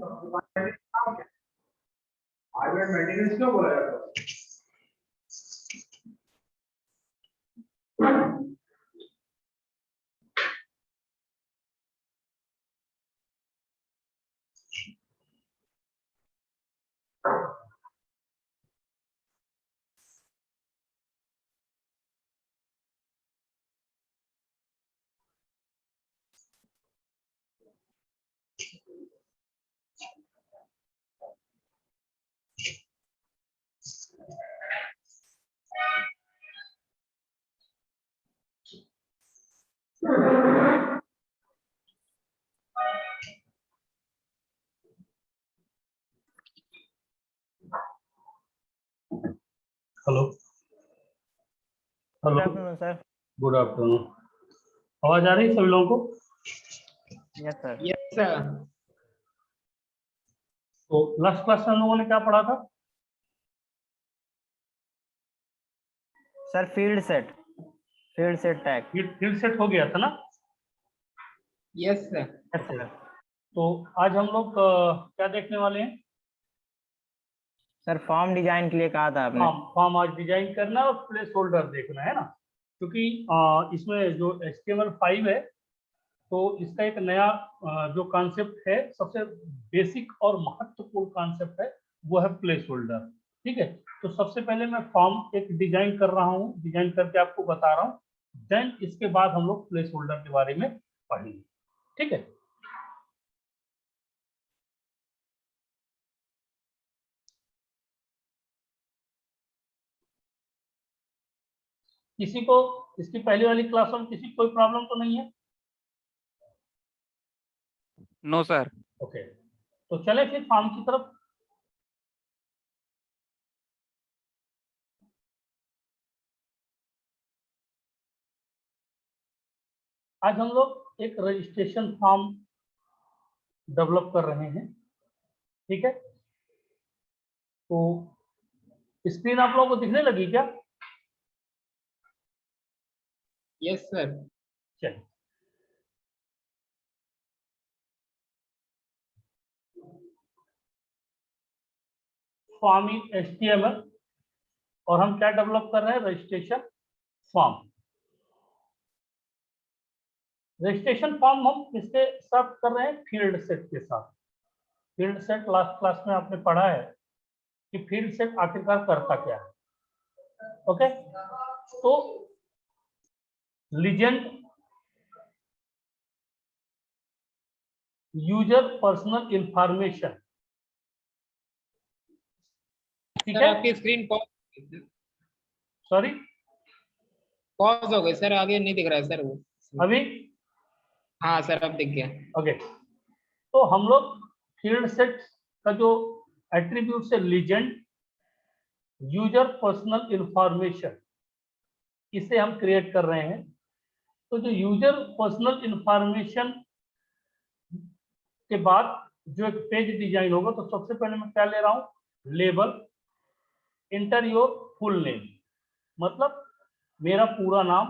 Hardware maintenance क्यों बोला जाता है? Hello hello sir. Good afternoon. आवाज आ रही है सभी लोगों को? Yes sir. Yes sir. तो लास्ट क्लास में हम लोगों ने क्या पढ़ा था? Sir field set tag. Field set हो गया था ना? Yes sir. Yes sir. तो आज हम लोग क्या देखने वाले हैं? सर फॉर्म डिजाइन के लिए कहा था आपने। फॉर्म आज डिजाइन करना और प्लेस होल्डर देखना है ना, क्योंकि इसमें जो HTML5 है तो इसका एक नया जो कॉन्सेप्ट है, सबसे बेसिक और महत्वपूर्ण कॉन्सेप्ट है, वो है प्लेस होल्डर। ठीक है, तो सबसे पहले मैं फॉर्म एक डिजाइन कर रहा हूँ, डिजाइन करके आपको बता रहा हूँ, देन इसके बाद हम लोग प्लेस होल्डर के बारे में पढ़ेंगे। ठीक है, किसी को इसकी पहली वाली क्लास में किसी कोई प्रॉब्लम तो नहीं है? No sir. ओके, तो चले फिर फॉर्म की तरफ। आज हम लोग एक रजिस्ट्रेशन फॉर्म डेवलप कर रहे हैं। ठीक है, तो स्क्रीन आप लोगों को दिखने लगी क्या? Yes sir. चलिए, फॉर्म इन HTML और हम क्या डेवलप कर रहे हैं? Registration form. रजिस्ट्रेशन फॉर्म हम किसके साथ कर रहे हैं? फील्ड सेट के साथ। फील्ड सेट लास्ट क्लास में आपने पढ़ा है कि फील्ड सेट आखिरकार करता क्या है। ओके, तो लीजेंड यूजर पर्सनल इंफॉर्मेशन। ठीक सर है, आपकी स्क्रीन सॉरी पॉज हो गई सर, आगे नहीं दिख रहा है सर वो। अभी हाँ सर अब दिख गया। ओके, तो हम लोग फील्ड सेट का जो एट्रीब्यूट है लीजेंड यूजर पर्सनल इंफॉर्मेशन, इसे हम क्रिएट कर रहे हैं। तो जो यूजर पर्सनल इंफॉर्मेशन के बाद जो एक पेज डिजाइन होगा, तो सबसे पहले मैं क्या ले रहा हूं? Label, inter your full name, मतलब मेरा पूरा नाम।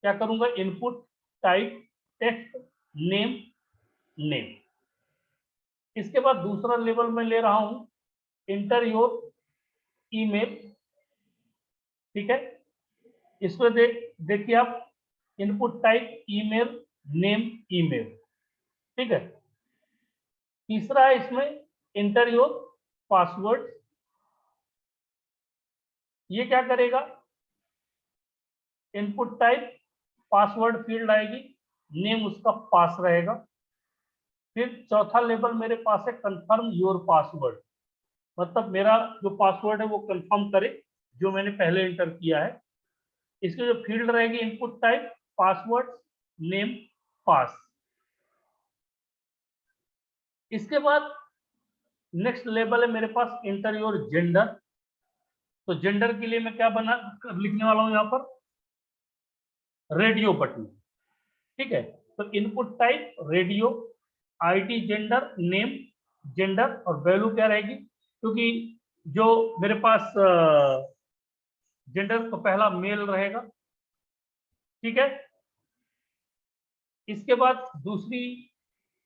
क्या करूंगा? Input type text name name. इसके बाद दूसरा लेबल मैं ले रहा हूं इंटर योर ईमेल। ठीक है, इसमें देखिए आप, input type email name email. ठीक है, तीसरा है इसमें इंटर योर पासवर्ड। ये क्या करेगा? इनपुट टाइप पासवर्ड फील्ड आएगी, नेम उसका पास रहेगा। फिर चौथा लेबल मेरे पास है कंफर्म योर पासवर्ड, मतलब मेरा जो पासवर्ड है वो कंफर्म करे जो मैंने पहले इंटर किया है। इसकी जो फील्ड रहेगी इनपुट टाइप पासवर्ड नेम पास। इसके बाद नेक्स्ट लेबल है मेरे पास इंटर योर जेंडर। तो जेंडर के लिए मैं क्या लिखने वाला हूं यहां पर? Radio button. ठीक है, तो input type radio, ID gender name gender, और वैल्यू क्या रहेगी? क्योंकि जो मेरे पास जेंडर तो पहला मेल रहेगा। ठीक है, इसके बाद दूसरी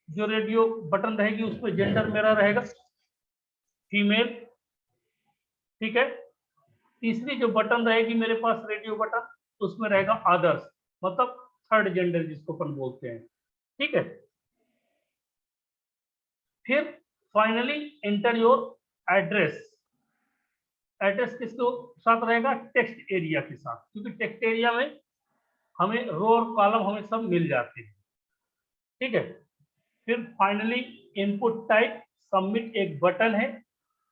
जो रेडियो बटन रहेगी उस पर जेंडर मेरा रहेगा फीमेल, ठीक है। तीसरी जो बटन रहेगी मेरे पास रेडियो बटन, उसमें रहेगा अदर्स, मतलब थर्ड जेंडर जिसको अपन बोलते हैं, ठीक है। फिर finally enter your address. Address किसके साथ रहेगा? टेक्स्ट एरिया के साथ, क्योंकि टेक्स्ट एरिया में हमें रो और कॉलम हमें सब मिल जाते हैं, ठीक है। फिर फाइनली इनपुट टाइप सबमिट एक बटन है,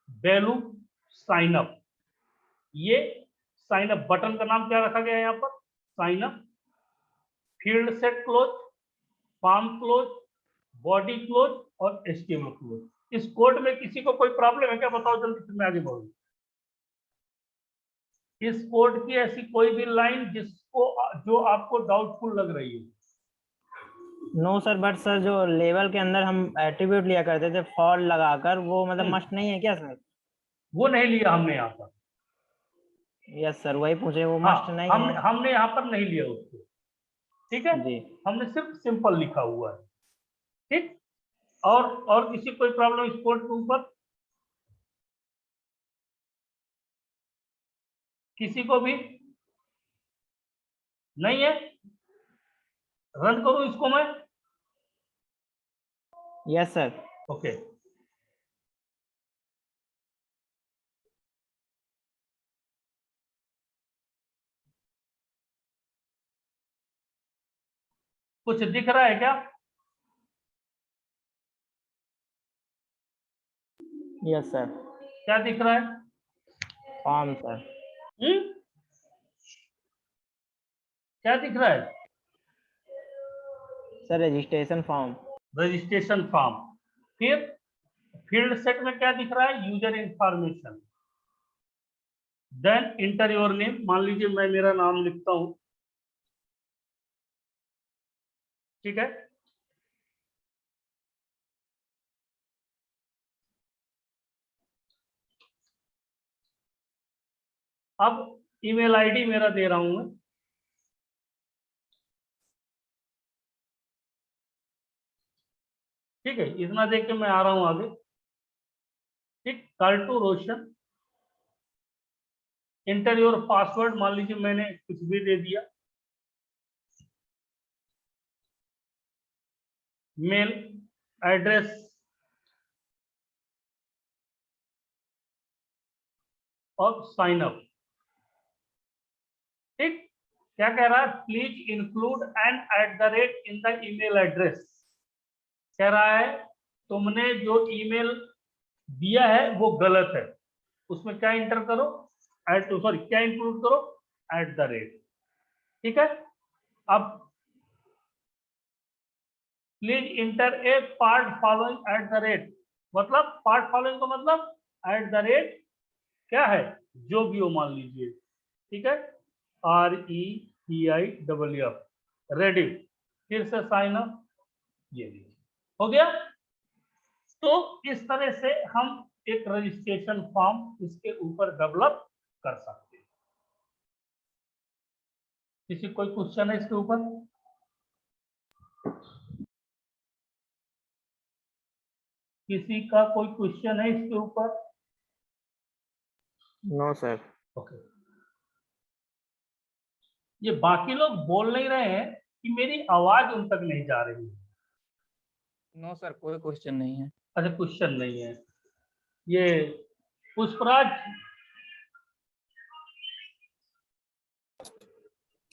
वैल्यू साइन अप। ये साइन अप बटन का नाम क्या रखा गया है यहाँ पर? Sign up. Field set close, form close, body close और एचटीएमएल क्लोज। इस कोड में किसी को कोई प्रॉब्लम है क्या? बताओ जल्दी, फिर मैं आगे बढ़ूँ। इस कोड की ऐसी कोई भी लाइन जिसको जो आपको डाउटफुल लग रही है? नो सर, बट सर जो लेवल के अंदर हम एट्रीब्यूट लिया करते थे फॉर लगाकर, वो मतलब मस्ट नहीं है क्या सर? वो नहीं लिया हमने यहाँ पर। यस सर, वही पूछे, वो हाँ, मस्ट नहीं हमने है। हमने यहाँ पर नहीं लिया उसको, ठीक है। जी हमने सिर्फ सिंपल लिखा हुआ है, ठीक। और किसी कोई प्रॉब्लम इस कोड के ऊपर? किसी को भी नहीं है? रन करूं इसको मैं? Yes sir. ओके। कुछ दिख रहा है क्या? Yes sir. क्या दिख रहा है? Form sir. क्या दिख रहा है? Sir registration form. Registration form. फिर फील्ड सेट में क्या दिख रहा है? User information. Then enter your name. मान लीजिए मैं मेरा नाम लिखता हूं, ठीक है। अब ईमेल आईडी मेरा दे रहा हूं मैं, ठीक है। इतना देख के मैं आ रहा हूं आगे, ठीक। कार्टू रोशन। Enter your password. मान लीजिए मैंने कुछ भी दे दिया। मेल एड्रेस और साइन अप, ठीक। क्या कह रहा है? Please include an at the rate in the email address. कह रहा है तुमने जो ईमेल दिया है वो गलत है, उसमें क्या इंटर करो? एट, सॉरी, क्या इंक्लूड करो? एट द रेट, ठीक है। अब please inter A part following eight the rate, मतलब पार्ट फॉलोइंग का मतलब एट द रेट क्या है? जो भी हो मान लीजिए, ठीक है। RETIFF, ready. फिर से साइन अप, ये भी हो गया। तो इस तरह से हम एक रजिस्ट्रेशन फॉर्म इसके ऊपर डेवलप कर सकते हैं। किसी कोई क्वेश्चन है इसके ऊपर? किसी का कोई क्वेश्चन है इसके ऊपर? No sir. ओके। ये बाकी लोग बोल नहीं रहे हैं कि मेरी आवाज उन तक नहीं जा रही है? नो सर, कोई क्वेश्चन नहीं है। अच्छा, क्वेश्चन नहीं है। ये पुष्पराज,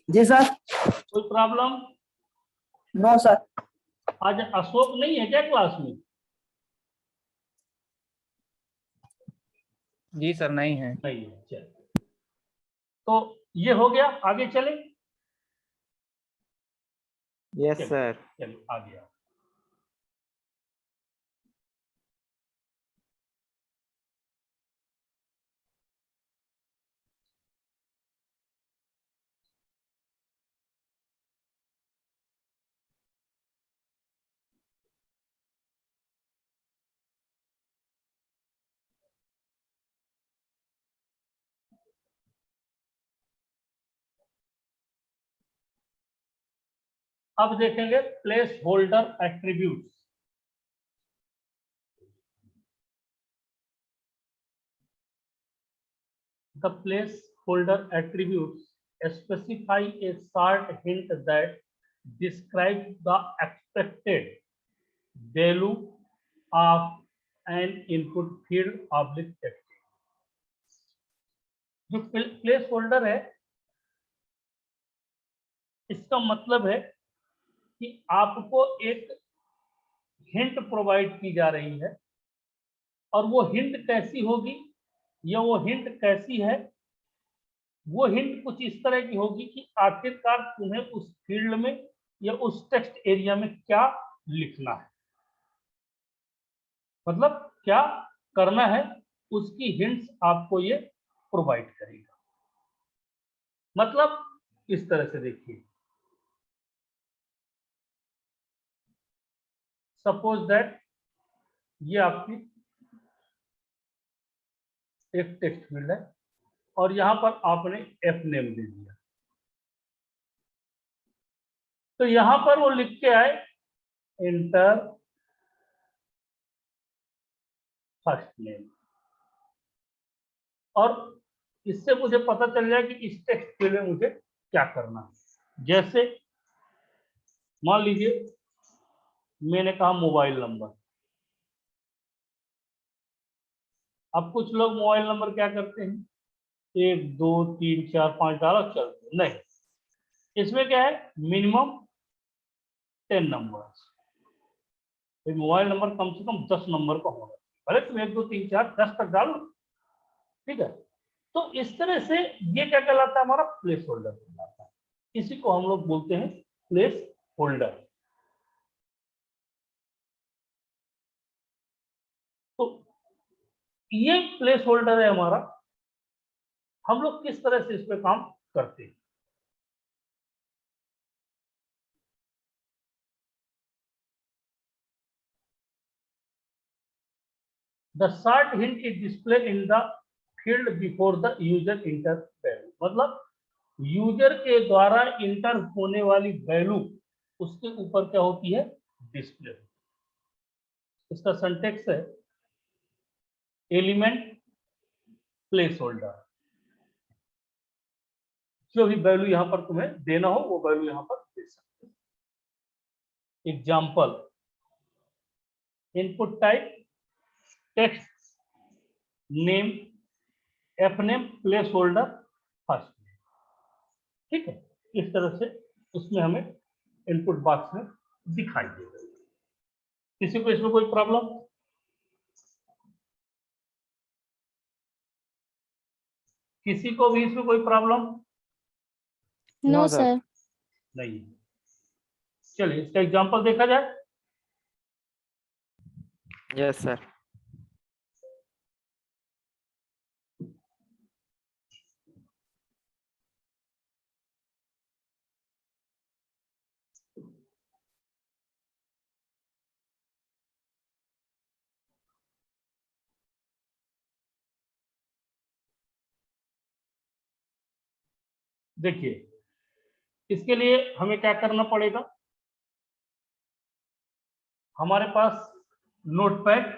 जी सर। कोई प्रॉब्लम? No sir. आज अशोक नहीं है क्या क्लास में? जी सर, नहीं है। नहीं है, चल। तो ये हो गया, आगे चले। यस चलिए सर। चलिए आगे आओ। अब देखेंगे place holder attributes. The placeholder attributes specify a short hint that describes the expected value of an input field oblique text. जो प्लेस होल्डर है इसका मतलब है कि आपको एक हिंट प्रोवाइड की जा रही है, और वो हिंट कैसी होगी या वो हिंट कैसी है, वो हिंट कुछ इस तरह की होगी कि आखिरकार तुम्हें उस फील्ड में या उस टेक्स्ट एरिया में क्या लिखना है, मतलब क्या करना है, उसकी हिंट्स आपको ये प्रोवाइड करेगा। मतलब इस तरह से देखिए, सपोज दैट ये आपकी एक टेक्स्ट फील्ड है और यहां पर आपने एफ नेम दे दिया, तो यहां पर वो लिख के आए इंटर फर्स्ट नेम, और इससे मुझे पता चल जाए कि इस टेक्स्ट फील्ड में मुझे क्या करना है। जैसे मान लीजिए मैंने कहा मोबाइल नंबर। अब कुछ लोग मोबाइल नंबर क्या करते हैं, 1 2 3 4 5 डालो चलते नहीं, इसमें क्या है मिनिमम 10 नंबर। मोबाइल नंबर कम से कम 10 नंबर का होगा, भले तुम 1 2 3 4 10 तक डालो, ठीक है। तो इस तरह से ये क्या कहलाता है, हमारा प्लेस होल्डर कहलाता है। इसी को हम लोग बोलते हैं प्लेस होल्डर। तो ये प्लेस होल्डर है हमारा। हम लोग किस तरह से इस पे काम करते हैं, the short hint is displayed in the field before the user enter value। मतलब यूजर के द्वारा इंटर होने वाली वैल्यू उसके ऊपर क्या होती है, डिस्प्ले। इसका सिंटेक्स है एलिमेंट प्लेस होल्डर, जो भी वैल्यू यहां पर तुम्हें देना हो वो वैल्यू यहां पर दे सकते हो। Example, input type text name F name place holder first, ठीक है। इस तरह से उसमें हमें इनपुट बॉक्स में दिखाई देगा। किसी को इसमें कोई प्रॉब्लम, किसी को भी इसमें कोई प्रॉब्लम नो सर। नहीं? चलिए इसका एग्जांपल देखा जाए। Yes sir. देखिए इसके लिए हमें क्या करना पड़ेगा, हमारे पास नोटपैड,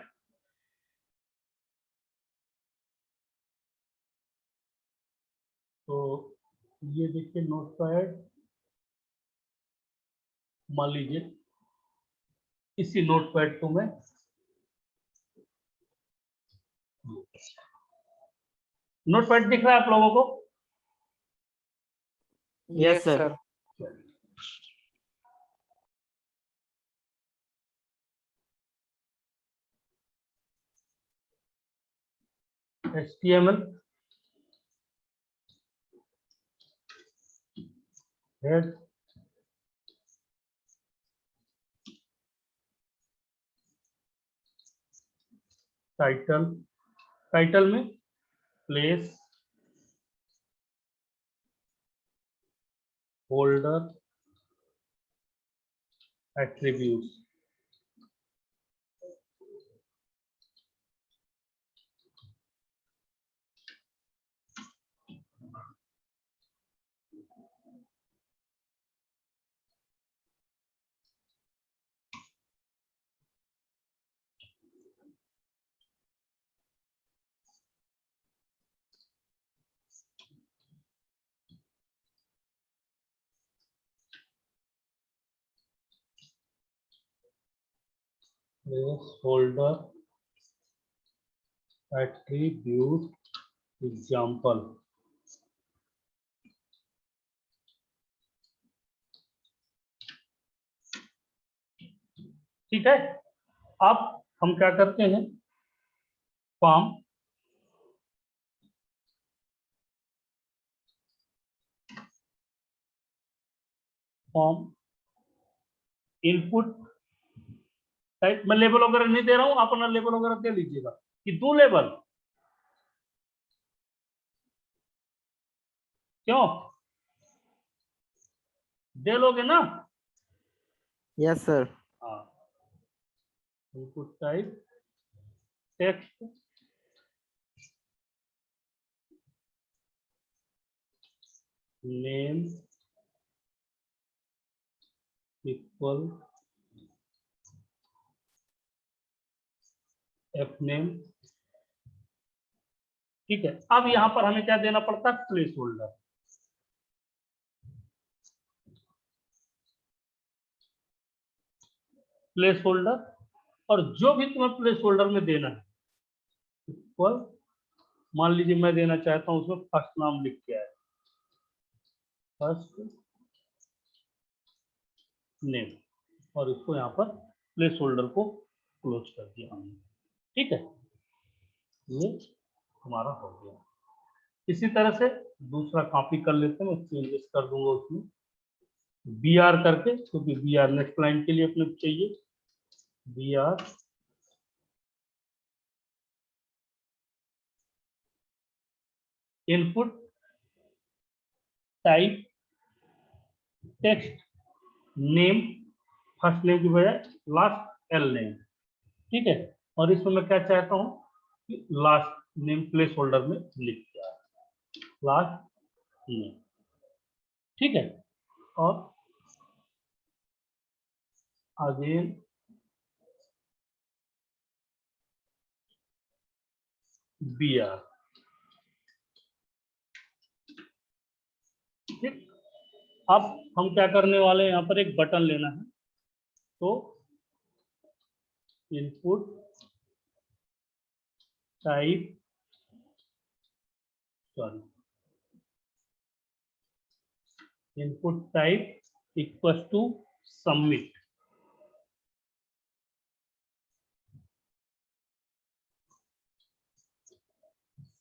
तो ये देखिए नोटपैड, मान लीजिए इसी नोटपैड को मैं नोटपैड दिख रहा है आप लोगों को? Yes sir. HTML head, title, title में place holder attributes, placeholder attribute example. ठीक है, अब हम क्या करते हैं, फॉर्म इनपुट टाइप, मैं लेबल वगैरह नहीं दे रहा हूं, अपना लेबल वगैरह दे लीजिएगा कि दो लेबल, क्यों दे लोगे ना? Yes sir. हाँ, input type text name equal F name. ठीक है, अब यहां पर हमें क्या देना पड़ता है, प्लेस होल्डर। प्लेस होल्डर, और जो भी तुम्हें प्लेस होल्डर में देना है इक्वल, मान लीजिए मैं देना चाहता हूं उसमें फर्स्ट नाम लिख के आए, फर्स्ट नेम, और इसको यहाँ पर प्लेस होल्डर को क्लोज कर दिया हमने। ठीक है, ये हमारा हो गया। इसी तरह से दूसरा कॉपी कर लेते हैं, मैं चेंजेस कर दूंगा उसमें बी आर करके, क्योंकि बी आर नेक्स्ट लाइन के लिए अपने चाहिए। B R input type text name, first name की बजाय लास्ट एल नेम। ठीक है, और इसमें मैं क्या चाहता हूं कि लास्ट नेम प्लेस होल्डर में लिख दिया, लास्ट नेम। ठीक है, और अगेन बी आर। ठीक, अब हम क्या करने वाले हैं, यहाँ पर एक बटन लेना है, तो input type input type equal to submit.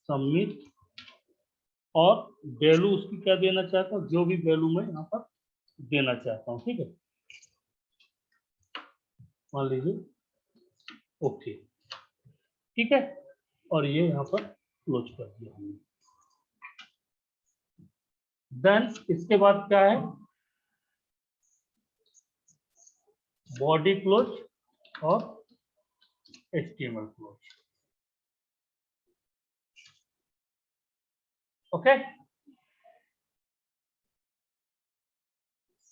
Submit, और वैल्यू उसकी क्या देना चाहता हूँ, जो भी वैल्यू मैं यहाँ पर देना चाहता हूँ। ठीक है, मान लीजिए ओके। ठीक है, और ये यहाँ पर क्लोज कर दिया हमने। देन इसके बाद क्या है, बॉडी क्लोज और HTML close. Okay,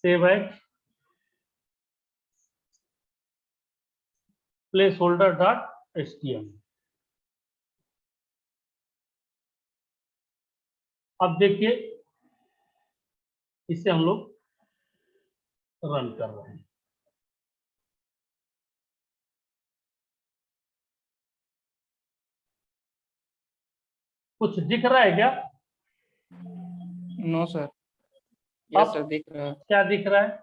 save as placeholder dot HTML। अब देखिए, इसे हम लोग रन कर रहे हैं। कुछ दिख रहा है क्या? No sir. यस सर, दिख रहा है क्या दिख रहा है?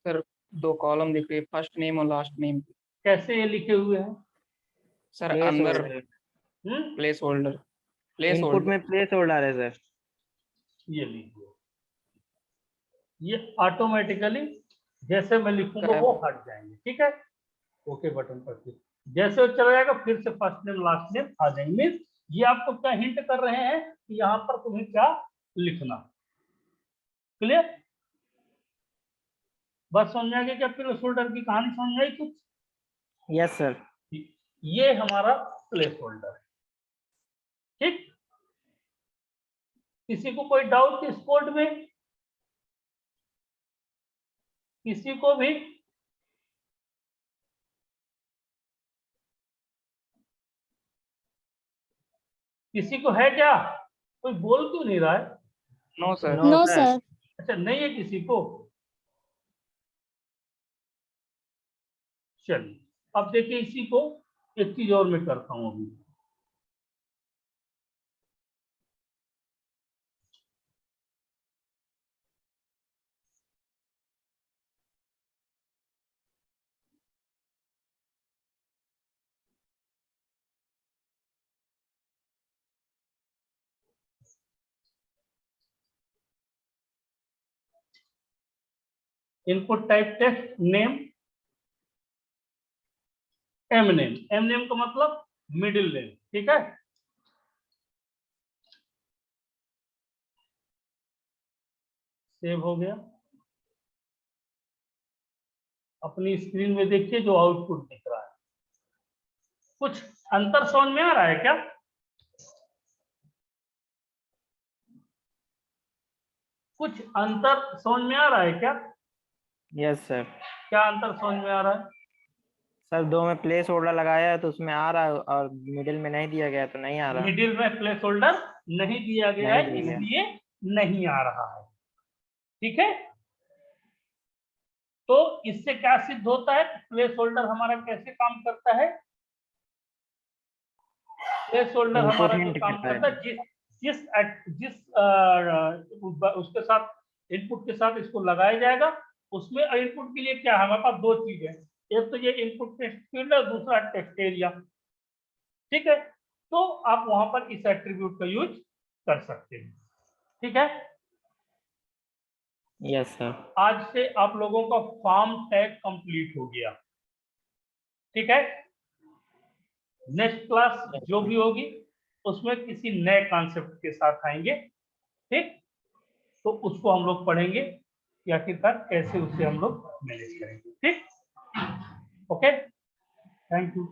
सर, 2 कॉलम दिख रही है, फर्स्ट नेम और लास्ट नेम। कैसे ये लिखे हुए हैं? सर प्लेस अंदर holder, place holder, place input holder में प्लेस होल्डर है सर। ये लीजिए, ये ऑटोमेटिकली जैसे मैं लिखूंगा गायब। वो हट जाएंगे। ठीक है, ओके बटन पर क्लिक, जैसे वो चला जाएगा फिर से फर्स्ट नेम लास्ट नेम आ जाएंगे। मीन्स ये आपको क्या हिंट कर रहे हैं कि यहाँ पर तुम्हें क्या लिखना। क्लियर? बस समझ में आ गया क्या? प्लेस होल्डर की कहानी समझ में आई कुछ? Yes sir. ये हमारा प्लेस होल्डर है। ठीक, किसी को कोई डाउट इस कोड में? किसी को भी? किसी को है क्या? कोई बोल क्यों नहीं रहा है? No sir. No no sir. Sir. अच्छा, नहीं है किसी को? चलिए अब देखिए इसी को एक चीज और मैं करता हूं अभी। Input type text name, M name का मतलब मिडिल नेम, ठीक है। सेव हो गया। अपनी स्क्रीन में देखिए जो आउटपुट दिख रहा है, कुछ अंतर समझ में आ रहा है क्या? कुछ अंतर समझ में आ रहा है क्या? Yes sir. क्या अंतर समझ में आ रहा है? सर 2 में प्लेस होल्डर लगाया है तो उसमें आ रहा है, और मिडिल में नहीं दिया गया तो नहीं आ रहा। मिडिल में प्लेस होल्डर नहीं दिया गया नहीं है, दिया गया। इसलिए नहीं आ रहा है, ठीक है। तो इससे क्या सिद्ध होता है? प्लेस होल्डर हमारा कैसे काम करता है? प्लेस होल्डर इनपुट हमारा जो हिंट काम करता करता है। है, जिस जिस उसके साथ, इनपुट के साथ इसको लगाया जाएगा, उसमें इनपुट के लिए क्या है, हमारे पास दो चीज है, एक तो ये इनपुट टेक्स्ट फील्ड है, दूसरा टेक्स्ट एरिया, ठीक है। तो आप वहां पर इस एट्रीब्यूट का यूज कर सकते हैं, ठीक है। Yes sir. आज से आप लोगों का फॉर्म टैग कंप्लीट हो गया, ठीक है। नेक्स्ट क्लास जो भी होगी उसमें किसी नए कॉन्सेप्ट के साथ आएंगे, ठीक। तो उसको हम लोग पढ़ेंगे कि आखिरकार कैसे उससे हम लोग मैनेज करेंगे, ठीक। Okay, thank you.